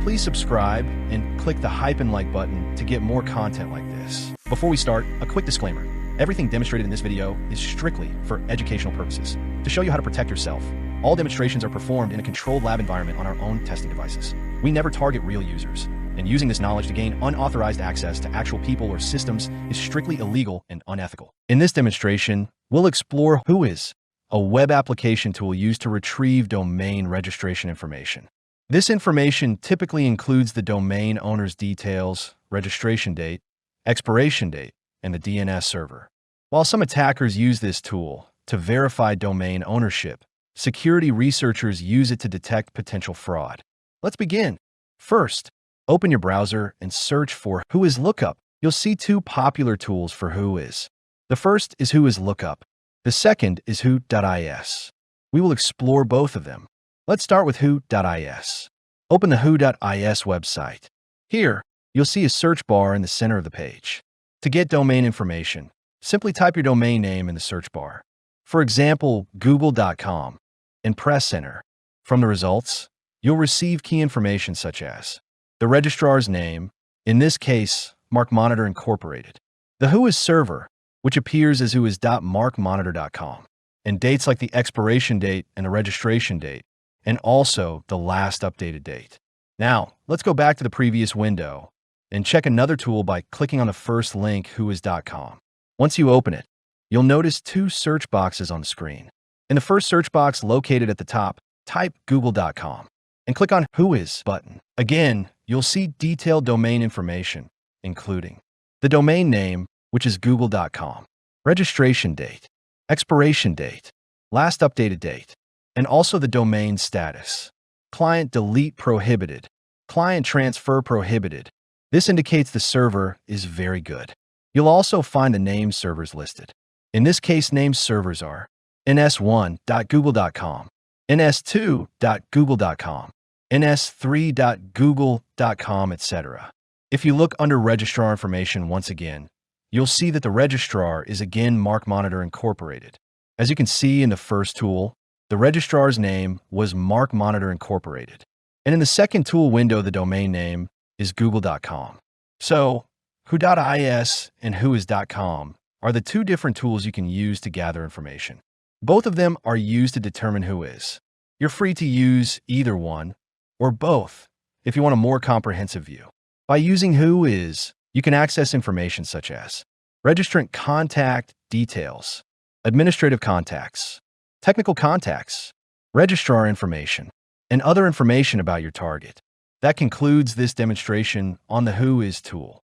Please subscribe and click the hype and like button to get more content like this. Before we start, a quick disclaimer. Everything demonstrated in this video is strictly for educational purposes, to show you how to protect yourself. All demonstrations are performed in a controlled lab environment on our own testing devices. We never target real users, and using this knowledge to gain unauthorized access to actual people or systems is strictly illegal and unethical. In this demonstration, we'll explore Whois, a web application tool used to retrieve domain registration information. This information typically includes the domain owner's details, registration date, expiration date, and the DNS server. While some attackers use this tool to verify domain ownership, security researchers use it to detect potential fraud. Let's begin. First, open your browser and search for Whois Lookup. You'll see two popular tools for Whois. The first is Whois Lookup. The second is Who.is. We will explore both of them. Let's start with Who.is. Open the Who.is website. Here, you'll see a search bar in the center of the page. To get domain information, simply type your domain name in the search bar. For example, google.com, and press enter. From the results, you'll receive key information such as the registrar's name, in this case, MarkMonitor Incorporated, the Whois server, which appears as whois.markmonitor.com, and dates like the expiration date and the registration date, and also the last updated date. Now, let's go back to the previous window and check another tool by clicking on the first link, whois.com. Once you open it, you'll notice two search boxes on the screen. In the first search box located at the top, type google.com and click on Whois button. Again, you'll see detailed domain information, including the domain name, which is google.com, registration date, expiration date, last updated date, and also the domain status. Client delete prohibited, client transfer prohibited. This indicates the server is very good. You'll also find the name servers listed. In this case, named servers are ns1.google.com, ns2.google.com, ns3.google.com, etc. If you look under registrar information once again, you'll see that the registrar is again MarkMonitor Incorporated. As you can see in the first tool, the registrar's name was MarkMonitor Incorporated. And in the second tool window, the domain name is google.com. So, Who.is and Whois.com are the two different tools you can use to gather information. Both of them are used to determine Whois. You're free to use either one or both if you want a more comprehensive view. By using Whois, you can access information such as registrant contact details, administrative contacts, technical contacts, registrar information, and other information about your target. That concludes this demonstration on the Whois tool.